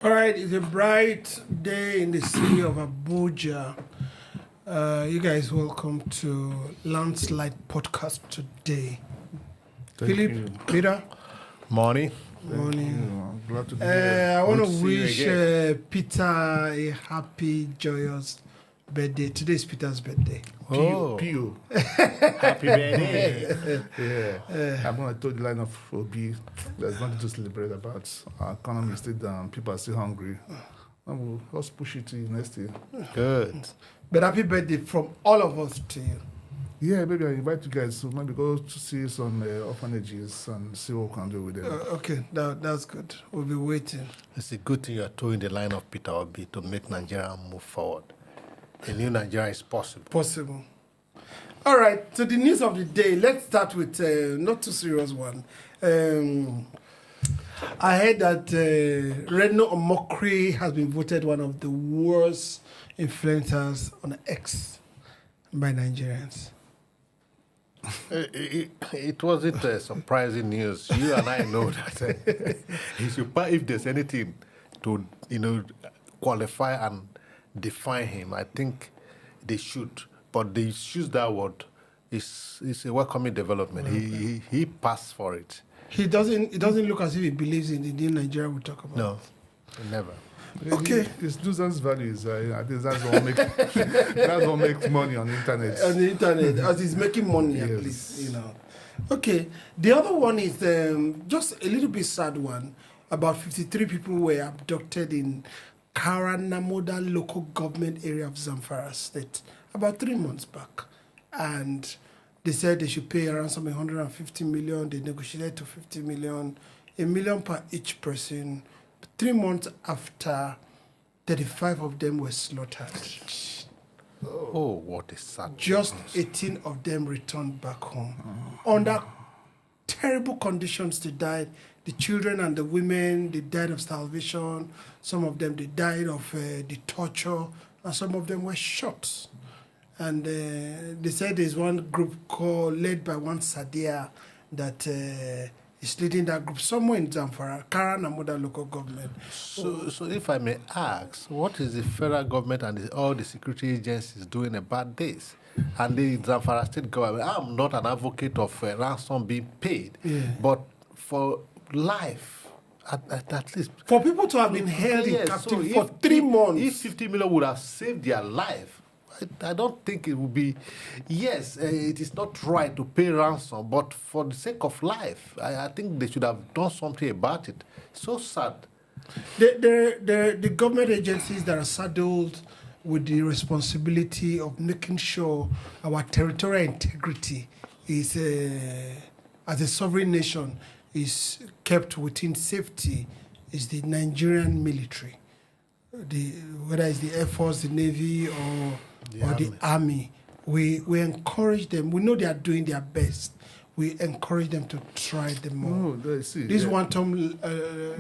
All right, it's a bright day in the city of Abuja. You guys, welcome to Landslide Podcast today. Thank Philip, you. Peter, Morning. morning. I'm glad to be here. I want Good to to see you wish Peter a happy, joyous birthday. Today is Peter's birthday. Oh, Pio. happy birthday. Yeah. I'm going to toe the line of Obi. There's nothing to celebrate about. Our economy is still down. People are still hungry. And we'll just push it to next year. Good. But happy birthday from all of us to you. Yeah, maybe I invite you guys to maybe go to see some orphanages and see what we can do with them. Okay, that's good. We'll be waiting. It's a good thing you are towing the line of Peter Obi to make Nigeria move forward. A new Nigeria is possible. Possible. All right, so the news of the day. Let's start with not too serious one. I heard that Reno Omokri has been voted one of the worst influencers on X by Nigerians. It wasn't surprising news. You and I know that if there's anything to qualify and define him, I think they should. But they choose that word. It's a welcoming development. He passed for it. It doesn't look as if he believes in the new Nigeria we talk about. No, never. Okay. His nuisance values. I think that's what makes money on the internet. On the internet, as he's making money at Yes. least, Okay, the other one is just a little bit sad one. About 53 people were abducted in Karanamoda local government area of Zanfara state about 3 months back. And they said they should pay around something 150 million. They negotiated to 50 million, $1 million per each person. 3 months after, 35 of them were slaughtered. Oh, what a sad. Just 18 of them returned back home. Under terrible conditions, they died. The children and the women, they died of starvation. Some of them, they died of the torture. And some of them were shot. And they said there's one group led by one Sadia that is leading that group somewhere in Zanfara, Karanamoda local government. So if I may ask, what is the federal government and all the security agencies doing about this? And the Zanfara state government, I'm not an advocate of ransom being paid, but for life, at least. For people to have been held in captivity for 3 months. If 50 million would have saved their life, I don't think it would be, yes, it is not right to pay ransom, but for the sake of life, I think they should have done something about it. So sad. The government agencies that are saddled with the responsibility of making sure our territorial integrity is, as a sovereign nation, is kept within safety is the Nigerian military. Whether it's the Air Force, the Navy, or the Army, we encourage them. We know they are doing their best. We encourage them to try them more. This one-time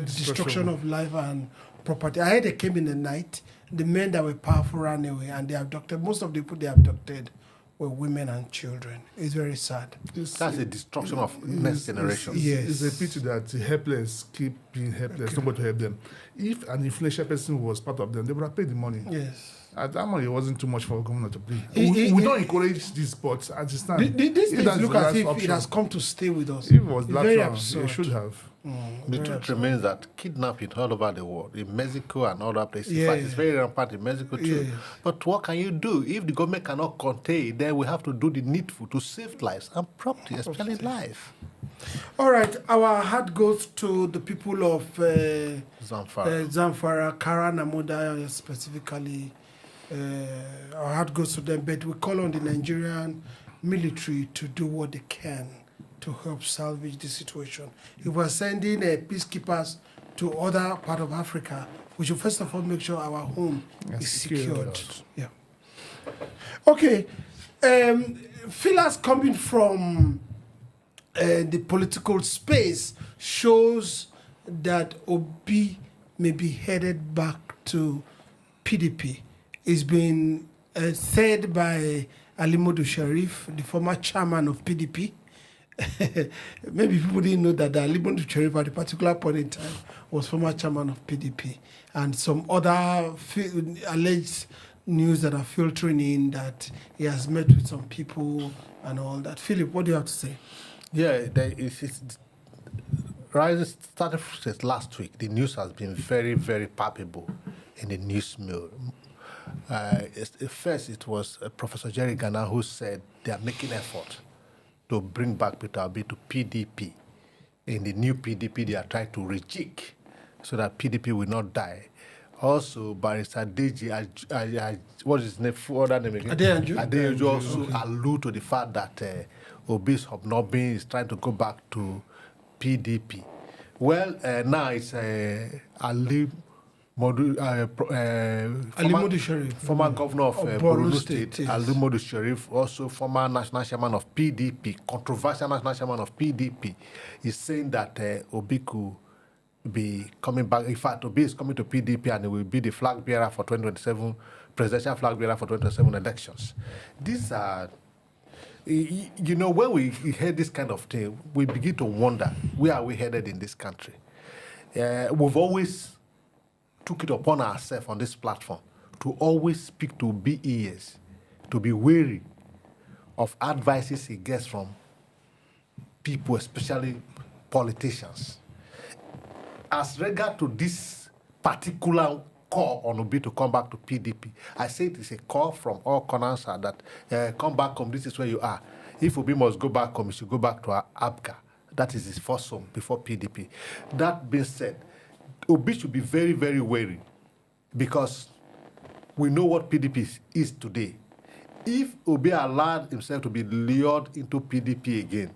destruction of life and property. I heard they came in the night. The men that were powerful ran away, and they abducted. Most of the people they abducted were women and children. It's very sad. That's a destruction of next generation. It's a pity that the helpless keep being helpless. Nobody to help them. If an influential person was part of them, they would have paid the money. Yes. At that money, it wasn't too much for the government to pay. We don't encourage this, but at this time, This things look as if it has come to stay with us. If it was very lateral, absurd. it should have. The truth remains that kidnapping all over the world, in Mexico and other places, in Yeah. fact, it's very rampant in Mexico too. Yeah. But what can you do? If the government cannot contain, then we have to do the needful to save lives and property, especially life. All right, our heart goes to the people of Zanfara, Karanamoda specifically. Our heart goes to them, but we call on the Nigerian military to do what they can to help salvage the situation. If we're sending peacekeepers to other part of Africa, we should first of all make sure our home is secured. Yeah. Okay. Feelers coming from the political space shows that Obi may be headed back to PDP. It's been said by Alimodu Sharif, the former chairman of PDP, maybe people didn't know that Ali Modu Sharif at a particular point in time was former chairman of PDP, and some other alleged news that are filtering in that he has met with some people and all that. Philip, what do you have to say? Yeah, Rising started since last week. The news has been very, very palpable in the news mill. First, it was Professor Jerry Ghana who said they are making effort to bring back Peter Obi to PDP. In the new PDP, they are trying to rejig so that PDP will not die. Also, Barrister Deji, what is his name? Other name again? Adeyanju also allude to the fact that Obi's hobnobbing is trying to go back to PDP. Well, now it's Ali Modu Sharif, former governor of Borno State, yes. Ali Modu Sharif, also former national chairman of PDP, controversial national chairman of PDP, is saying that Obi could be coming back. In fact, Obi is coming to PDP and he will be the flag bearer for 2027, presidential flag bearer for 2027 elections. These are, you know, when we hear this kind of thing, we begin to wonder, where are we headed in this country? We've always took it upon ourselves on this platform to always speak to BES, to be wary of advices he gets from people, especially politicians. As regard to this particular call on Obi to come back to PDP, I say it is a call from all corners that come back home, this is where you are. If Obi must go back home, he should go back to Abga. That is his first home before PDP. That being said, Obi should be very, very wary because we know what PDP is today. If Obi allowed himself to be lured into PDP again,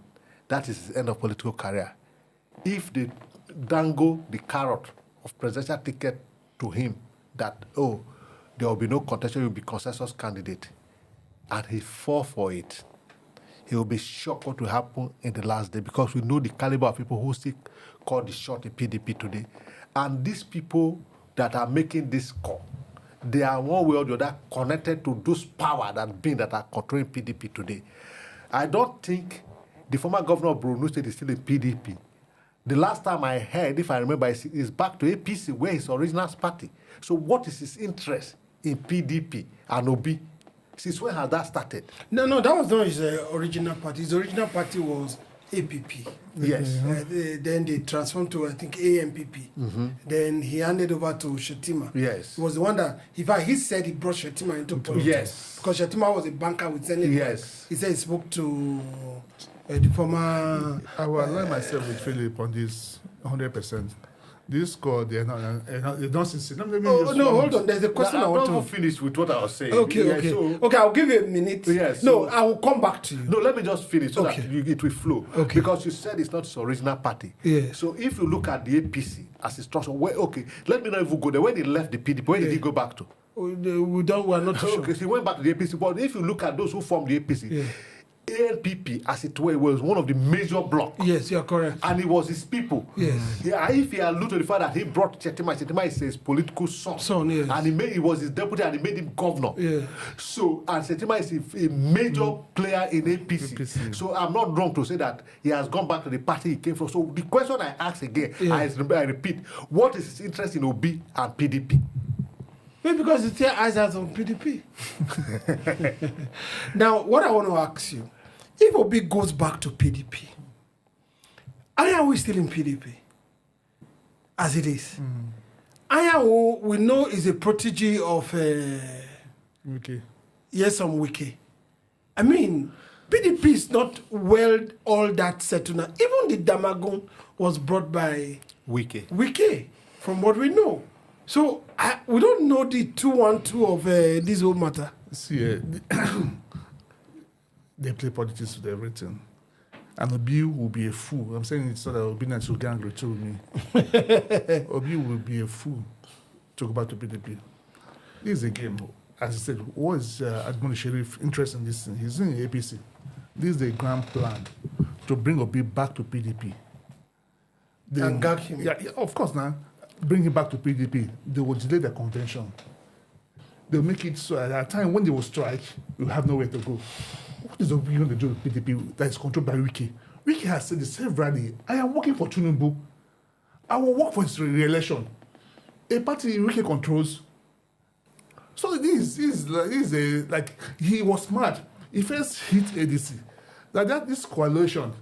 that is his end of political career. If they dangle the carrot of presidential ticket to him that, oh, there will be no contention, he will be consensus candidate, and he fall for it, he will be shocked what will happen in the last day because we know the caliber of people who still call the shot in PDP today. And these people that are making this call, they are one way or the other connected to those power that are controlling PDP today. I don't think the former governor of Borno State is still in PDP. The last time I heard, if I remember, is back to APC, where his original party. So what is his interest in PDP and Obi? Since when has that started? No, that was not his original party. His original party was APP. Yes. Then they transformed to, I think, AMPP. Mm-hmm. Then he handed over to Shetima. Yes. He was the one that, in fact, he said he brought Shetima into politics. Yes. Because Shetima was a banker with Zenith. Yes. He said he spoke to the former... I will align myself with Philip on this 100%. This call, they're not sincere. Hold on. There's a question I want to finish with what I was saying. Okay. Okay, I'll give you a minute. Yes. No, I will come back to you. No, let me just finish so that it will flow. Okay. Because you said it's not his original party. Yeah. So if you look at the APC as a structure, let me know if we go there. When he left the PDP, where did he go back to? We're not sure. Okay, so he went back to the APC. But if you look at those who formed the APC, ANPP, as it were, was one of the major blocks. Yes, you're correct. And it was his people. Yes. If he alluded to the fact that he brought Shetima is his political son. Yes. And he was his deputy and he made him governor. Yeah. So, and Shetima is a major player in APC. So I'm not wrong to say that he has gone back to the party he came from. So the question I ask again, I repeat, what is his interest in Obi and PDP? Maybe because it's their eyes are on PDP. Now, what I want to ask you, if Obi goes back to PDP, are we still in PDP? As it is. Ayahu, we know, is a protege of Wiki. Yes, Wiki. I mean, PDP is not well all that settled now. Even the Damagun was brought by Wiki, from what we know. So we don't know the 2-1-2 of this whole matter. See, they play politics with everything. And Obi will be a fool. I'm saying it's so that Obi not to gang to me. Obi will be a fool to go back to PDP. This is a game. As I said, what is Admoni Sharif interest in this thing? He's in the APC. This is a grand plan to bring Obi back to PDP. And gag him. Yeah, of course now. Bring him back to PDP. They will delay the convention. They'll make it so at a time when they will strike, you'll have nowhere to go. What is Obi going to do with PDP that is controlled by Wiki? Wike has said severally, I am working for Tinubu. I will work for his re-election. A party Wike controls. So this is like he was smart. He first hit ADC. This coalition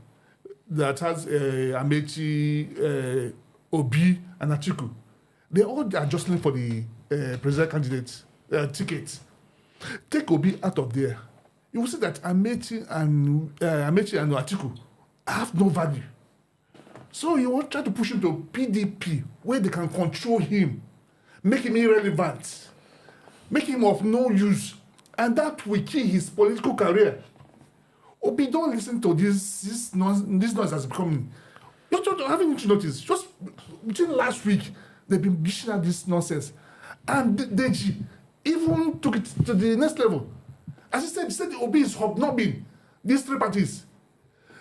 that has Amechi, Obi, and Atiku, they all are jostling for the president candidate ticket. Take Obi out of there. You will see that Amechi and Atiku have no value. So you want to try to push him to PDP, where they can control him, make him irrelevant, make him of no use, and that will kill his political career. Obi, don't listen to this noise that's becoming. Haven't you noticed? Just between last week, they've been dishing out this nonsense. And Deji even took it to the next level. As he said Obi is hobnobbing these three parties.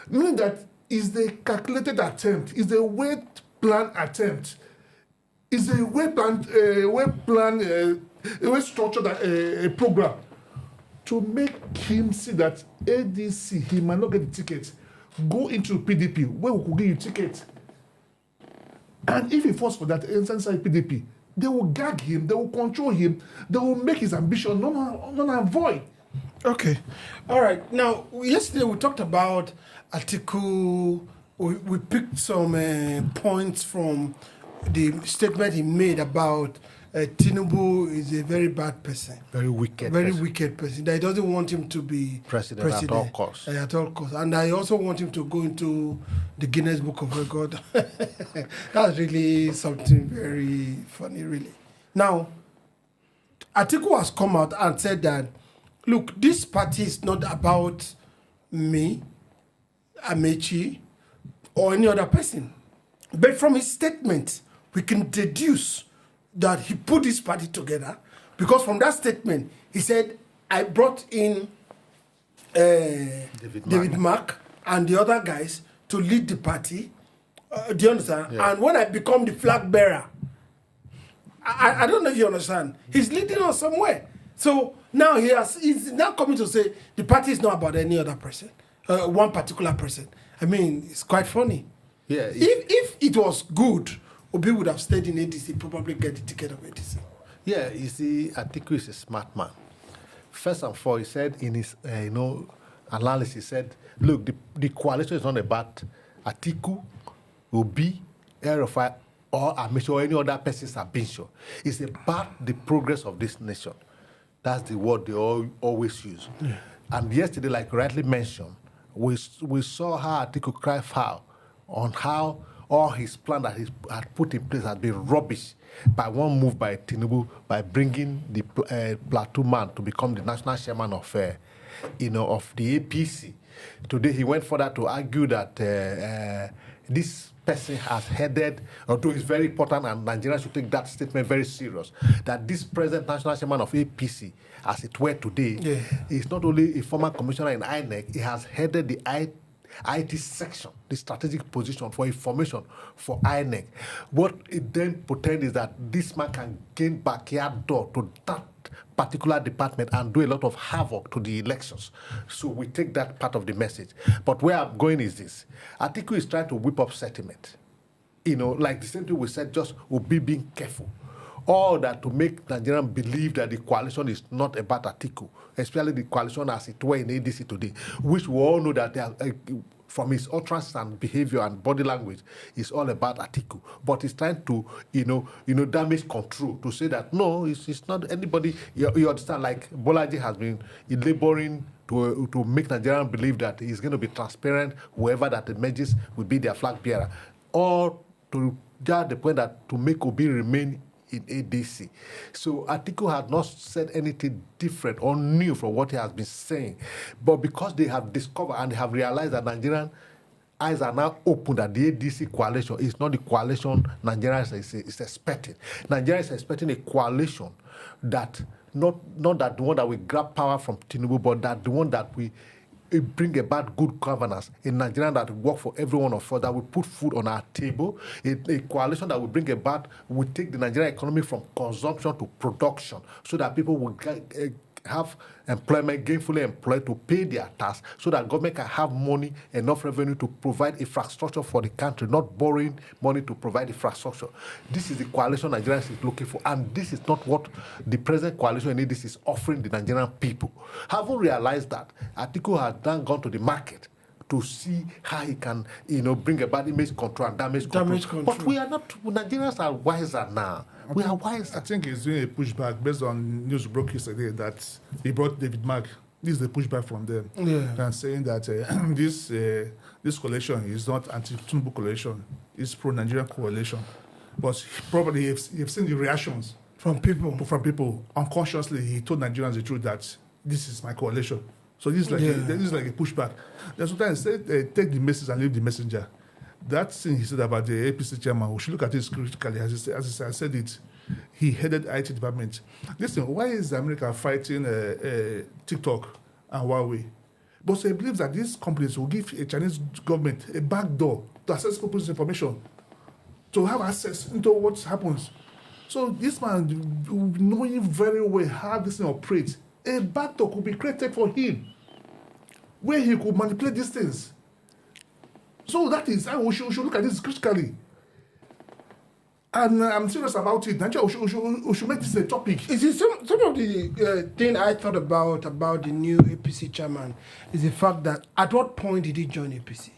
Meaning that is the calculated attempt, is the well-planned attempt, is a well-planned, well-structured program to make him see that ADC, he might not get the ticket. Go into PDP, where we could give you ticket. And if he falls for that inside PDP, they will gag him, they will control him, they will make his ambition non void. Okay. All right. Now, yesterday we talked about Atiku. We picked some points from the statement he made about Tinubu is a very bad person. Very wicked person. That he doesn't want him to be president at all costs. At all costs. And I also want him to go into the Guinness Book of Record. That's really something very funny, really. Now, Atiku has come out and said that, look, this party is not about me, Amechi, or any other person. But from his statement, we can deduce that he put this party together, because from that statement, he said, I brought in David Mark and the other guys to lead the party. Do you understand? Yeah. And when I become the flag bearer, I don't know if you understand, he's leading us somewhere. So now he's now coming to say the party is not about any other person, one particular person. I mean, it's quite funny. Yeah. If it was good, Obi would have stayed in ADC, probably get the ticket of ADC. Yeah, you see, Atiku is a smart man. First and foremost, he said in his analysis, he said, look, the coalition is not about Atiku, Obi, Erofai, or Amish, or any other person's ambition. It's about the progress of this nation. That's the word they always use. Yeah. And yesterday, like rightly mentioned, we saw how Atiku cry foul on how all his plan that he had put in place had been rubbish by one move by Tinubu, by bringing the Plateau man to become the national chairman of the APC. Today he went further to argue that this person has headed, although it's very important and Nigerians should take that statement very serious, that this present national chairman of APC, as it were today, is not only a former commissioner in INEC, he has headed the IT section, the strategic position for information for INEC. What it then pretends is that this man can gain backyard door to that particular department and do a lot of havoc to the elections. So we take that part of the message. But where I'm going is this. Atiku is trying to whip up sentiment. Like the same thing we said, just will be being careful. All that to make Nigerians believe that the coalition is not about Atiku, especially the coalition as it were in ADC today, which we all know that they are, from his utterance and behavior and body language, is all about Atiku. But he's trying to, damage control, to say that, no, it's not anybody. You understand, like Bolaji has been laboring to make Nigerians believe that he's going to be transparent, whoever that emerges will be their flag bearer. Or to just the point that to make Obi remain in ADC. So Atiku had not said anything different or new from what he has been saying. But because they have discovered and they have realized that Nigerian eyes are now open that the ADC coalition is not the coalition Nigeria is expecting. Nigeria is expecting a coalition that, not that the one that will grab power from Tinubu, but that the one that we bring about good governance, a Nigerian that will work for every one of us, that will put food on our table, a coalition that will bring about, will take the Nigerian economy from consumption to production, so that people will have employment, gainfully employed to pay their tax so that government can have money, enough revenue to provide infrastructure for the country, not borrowing money to provide infrastructure. This is the coalition Nigerians is looking for, and this is not what the present coalition in this is offering the Nigerian people. Having realized that, Atiku has then gone to the market to see how he can, bring about image control and damage control. But we are not, Nigerians are wiser now. We are wiser. I think he's doing a pushback based on news broke yesterday that he brought David Mark. This is the pushback from them. Yeah. And saying that this coalition is not anti-Tinubu coalition, it's pro-Nigerian coalition. But probably you've seen the reactions from people. Unconsciously, he told Nigerians the truth that this is my coalition. So this is like a pushback. Then sometimes take the message and leave the messenger. That thing he said about the APC chairman, we should look at it critically. As I said it, he headed IT department. Listen, why is America fighting TikTok and Huawei? But he believes that these companies will give a Chinese government a backdoor to access people's information, to have access into what happens. So this man, knowing very well how this thing operates, a backdoor could be created for him, where he could manipulate these things. So that is how we should look at this critically. And I'm serious about it. Nigeria, we should make this a topic. You see, some of the thing I thought about the new APC chairman is the fact that at what point did he join APC?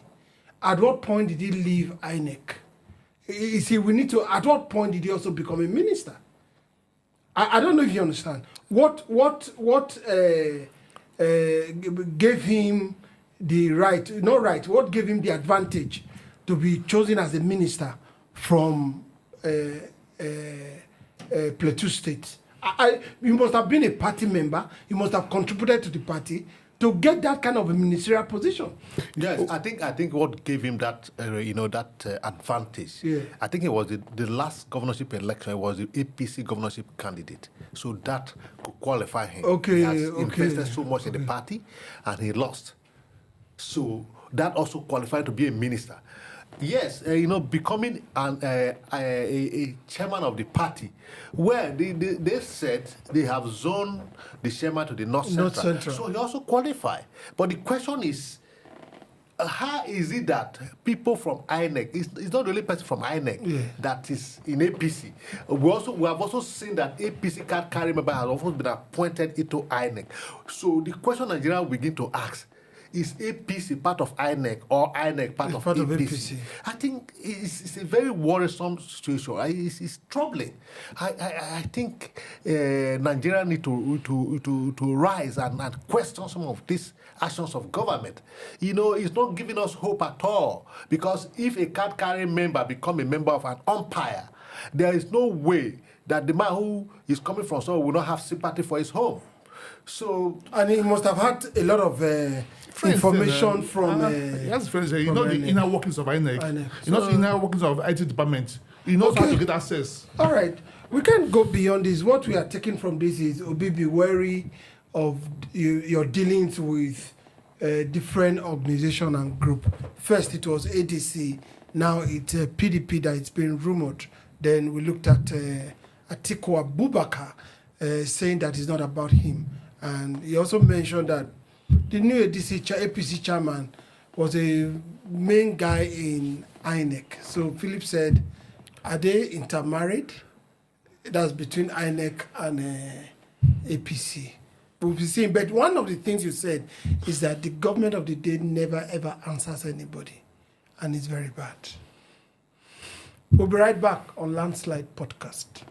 At what point did he leave INEC? You see, we need to, at what point did he also become a minister? I don't know if you understand. What gave him the right, what gave him the advantage to be chosen as a minister from Plateau State? You must have been a party member, you must have contributed to the party to get that kind of a ministerial position. Yes, I think what gave him that advantage. Yeah. I think it was the last governorship election. It was the APC governorship candidate, so that could qualify him. Okay, he has invested so much in the party, and he lost. So that also qualified to be a minister. Yes, becoming a chairman of the party, where they said they have zoned the chairman to the North Central. So he also qualified. But the question is, how is it that people from INEC, it's not the only person from INEC that is in APC. We have also seen that APC card carrying member has also been appointed into INEC. So the question Nigeria will begin to ask, is APC part of INEC or INEC part of APC? I think it's a very worrisome situation. It's troubling. I think Nigeria need to rise and question some of these actions of government. It's not giving us hope at all, because if a card-carrying member become a member of an umpire, there is no way that the man who is coming from somewhere will not have sympathy for his home. So, and he must have had a lot of information from. Yes, friends. The inner workings of INEC. The inner workings of IT department. He knows how to get access. All right, we can't go beyond this. What we are taking from this is, Obi, be wary of your dealings with different organization and group. First, it was ADC. Now it's PDP that it's been rumored. Then we looked at Atiku Abubakar saying that it's not about him. And he also mentioned that the new APC chairman was a main guy in INEC. So Philip said, are they intermarried? That's between INEC and APC. We'll be seeing. But one of the things you said is that the government of the day never ever answers anybody. And it's very bad. We'll be right back on Landslide Podcast.